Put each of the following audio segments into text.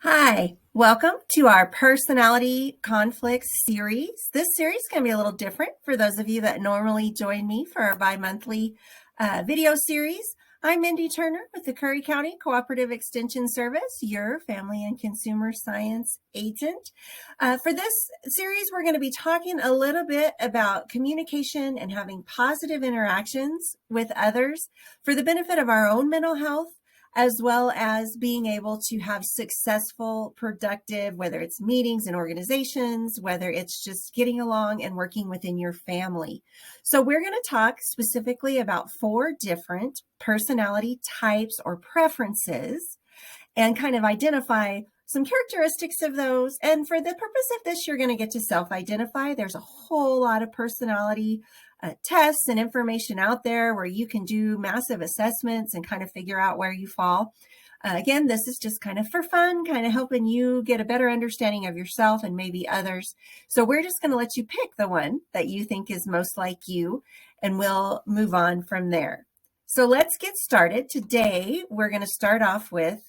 Hi, welcome to our personality conflicts series. This series is going to be a little different for those of you that normally join me for our bi-monthly video series. I'm Mindy Turner with the Curry County Cooperative Extension Service, your family and consumer science agent. For this series, we're going to be talking a little bit about communication and having positive interactions with others for the benefit of our own mental health, as well as being able to have successful, productive, whether it's meetings and organizations, whether it's just getting along and working within your family. So we're going to talk specifically about 4 different personality types or preferences and kind of identify some characteristics of those. And for the purpose of this, you're going to get to self-identify. There's a whole lot of personality tests and information out there where you can do massive assessments and kind of figure out where you fall. Again, this is just kind of for fun, kind of helping you get a better understanding of yourself and maybe others. So we're just going to let you pick the one that you think is most like you, and we'll move on from there. So let's get started. Today, we're going to start off with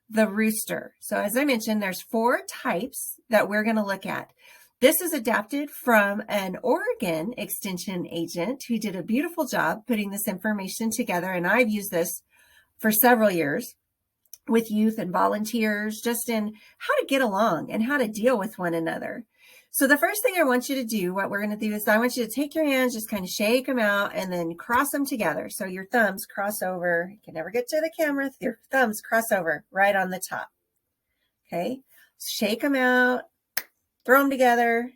the rooster. So as I mentioned, there's 4 types that we're going to look at. This is adapted from an Oregon extension agent who did a beautiful job putting this information together. And I've used this for several years with youth and volunteers, just in how to get along and how to deal with one another. So the first thing I want you to do, what we're going to do is I want you to take your hands, just kind of shake them out and then cross them together. So your thumbs cross over. You can never get to the camera. Your thumbs cross over right on the top. Okay. Shake them out. Throw them together.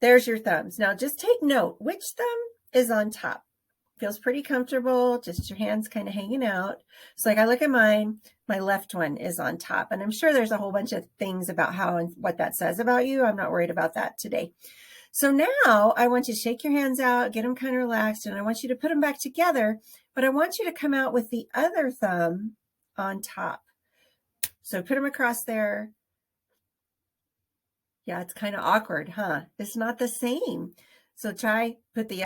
There's your thumbs. Now just take note, which thumb is on top? Feels pretty comfortable, just your hands kind of hanging out. So like I look at mine, my left one is on top. And I'm sure there's a whole bunch of things about how and what that says about you. I'm not worried about that today. So now I want you to shake your hands out, get them kind of relaxed, and I want you to put them back together, but I want you to come out with the other thumb on top. So put them across there. Yeah, it's kind of awkward, huh? It's not the same. So try put the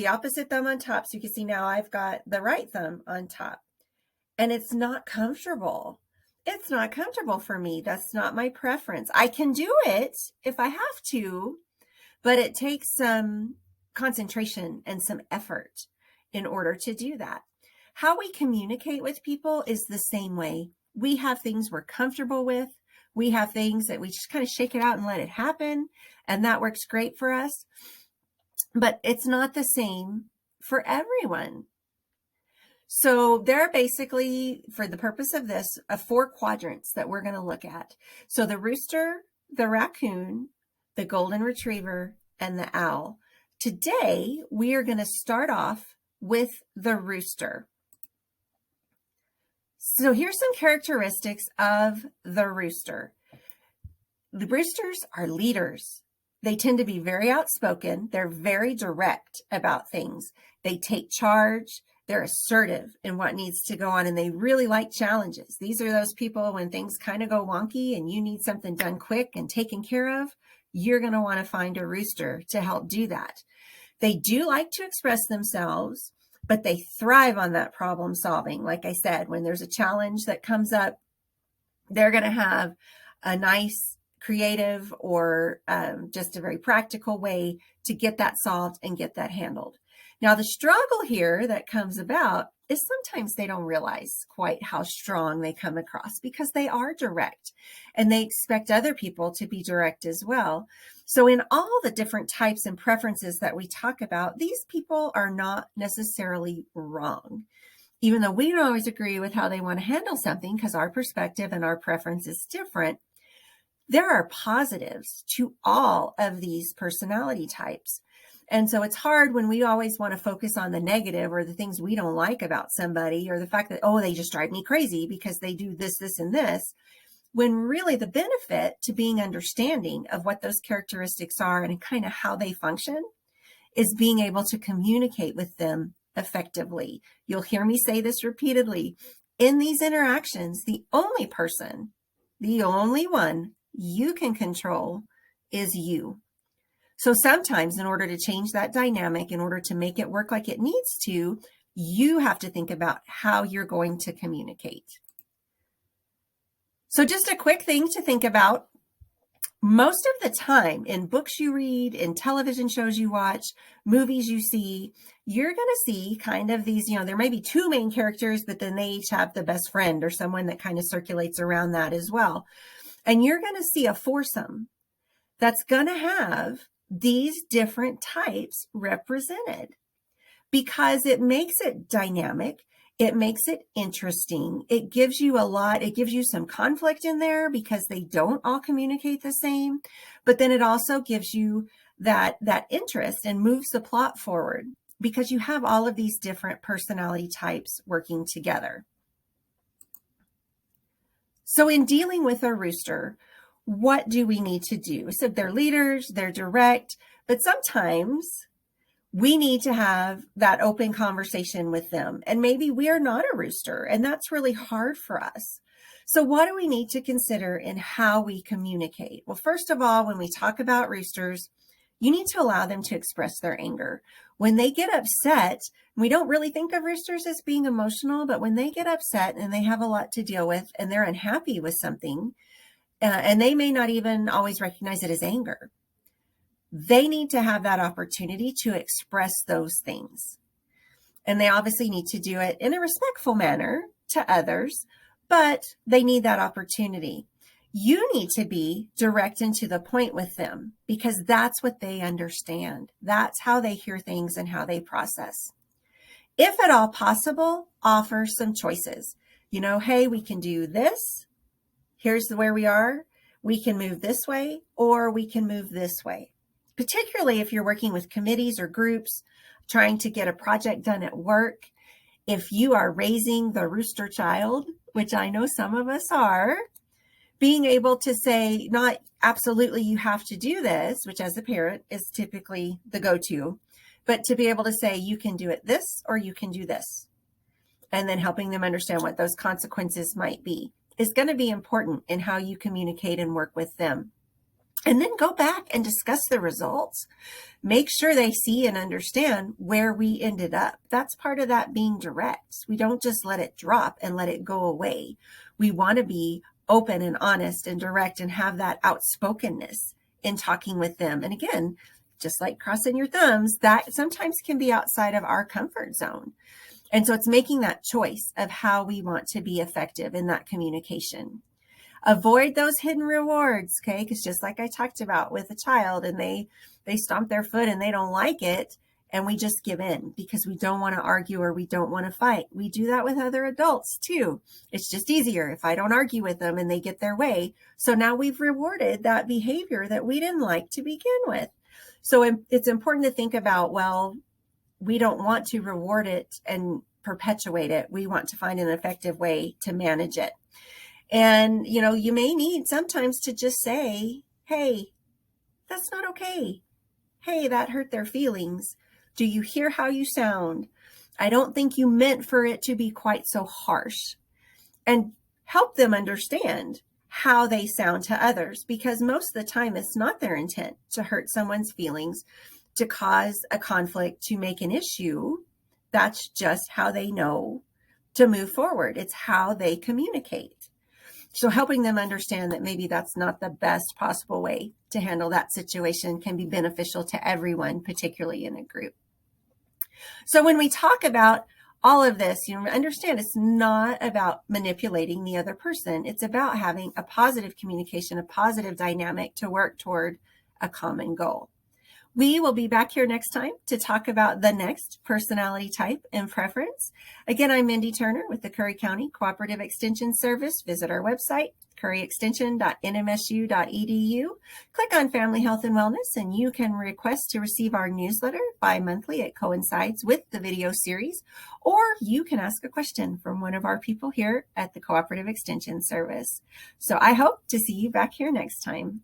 opposite thumb on top. So you can see now I've got the right thumb on top. And it's not comfortable. It's not comfortable for me. That's not my preference. I can do it if I have to, but it takes some concentration and some effort in order to do that. How we communicate with people is the same way. We have things we're comfortable with. We have things that we just kind of shake it out and let it happen, and that works great for us. But it's not the same for everyone. So there are basically, for the purpose of this, 4 quadrants that we're going to look at. So the rooster, the raccoon, the golden retriever, and the owl. Today, we are going to start off with the rooster. So here's some characteristics of the rooster. The roosters are leaders. They tend to be very outspoken. They're very direct about things. They take charge. They're assertive in what needs to go on, and they really like challenges. These are those people when things kind of go wonky and you need something done quick and taken care of, you're going to want to find a rooster to help do that. They do like to express themselves, but they thrive on that problem solving. Like I said, when there's a challenge that comes up, they're going to have a nice, creative, or just a very practical way to get that solved and get that handled. Now, the struggle here that comes about is sometimes they don't realize quite how strong they come across because they are direct and they expect other people to be direct as well. So in all the different types and preferences that we talk about, these people are not necessarily wrong. Even though we don't always agree with how they want to handle something because our perspective and our preference is different, there are positives to all of these personality types. And so it's hard when we always want to focus on the negative or the things we don't like about somebody, or the fact that, oh, they just drive me crazy because they do this, this, and this, when really the benefit to being understanding of what those characteristics are and kind of how they function is being able to communicate with them effectively. You'll hear me say this repeatedly. In these interactions, the only person, the only one you can control is you. So sometimes in order to change that dynamic, in order to make it work like it needs to, you have to think about how you're going to communicate. So just a quick thing to think about. Most of the time in books you read, in television shows you watch, movies you see, you're going to see kind of these, there may be two main characters, but then they each have the best friend or someone that kind of circulates around that as well. And you're going to see a foursome that's going to have these different types represented because it makes it dynamic. It makes it interesting. It gives you some conflict in there because they don't all communicate the same, but then it also gives you that interest and moves the plot forward because you have all of these different personality types working together. So in dealing with a rooster, what do we need to do? So they're leaders, they're direct, but sometimes we need to have that open conversation with them. And maybe we are not a rooster, and that's really hard for us. So what do we need to consider in how we communicate? Well, first of all, when we talk about roosters, you need to allow them to express their anger. When they get upset, we don't really think of roosters as being emotional, but when they get upset and they have a lot to deal with and they're unhappy with something, and they may not even always recognize it as anger, they need to have that opportunity to express those things. And they obviously need to do it in a respectful manner to others, but they need that opportunity. You need to be direct and to the point with them because that's what they understand. That's how they hear things and how they process. If at all possible, offer some choices. Hey, we can do this. Here's where we are. We can move this way, or we can move this way. Particularly if you're working with committees or groups, trying to get a project done at work. If you are raising the rooster child, which I know some of us are, being able to say, not absolutely you have to do this, which as a parent is typically the go-to, but to be able to say you can do it this or you can do this. And then helping them understand what those consequences might be is going to be important in how you communicate and work with them. And then go back and discuss the results. Make sure they see and understand where we ended up. That's part of that being direct. We don't just let it drop and let it go away. We want to be open and honest and direct and have that outspokenness in talking with them. And again, just like crossing your thumbs, that sometimes can be outside of our comfort zone. And so it's making that choice of how we want to be effective in that communication. Avoid those hidden rewards, okay? Because just like I talked about with a child and they stomp their foot and they don't like it and we just give in because we don't want to argue or we don't want to fight. We do that with other adults too. It's just easier if I don't argue with them and they get their way. So now we've rewarded that behavior that we didn't like to begin with. So it's important to think about, well, we don't want to reward it and perpetuate it. We want to find an effective way to manage it. And, you may need sometimes to just say, hey, that's not okay. Hey, that hurt their feelings. Do you hear how you sound? I don't think you meant for it to be quite so harsh. And help them understand how they sound to others, because most of the time it's not their intent to hurt someone's feelings, to cause a conflict, to make an issue. That's just how they know to move forward. It's how they communicate. So helping them understand that maybe that's not the best possible way to handle that situation can be beneficial to everyone, particularly in a group. So when we talk about all of this, understand it's not about manipulating the other person. It's about having a positive communication, a positive dynamic to work toward a common goal. We will be back here next time to talk about the next personality type and preference. Again, I'm Mindy Turner with the Curry County Cooperative Extension Service. Visit our website, curryextension.nmsu.edu. Click on Family Health and Wellness, and you can request to receive our newsletter bi-monthly. It coincides with the video series, or you can ask a question from one of our people here at the Cooperative Extension Service. So I hope to see you back here next time.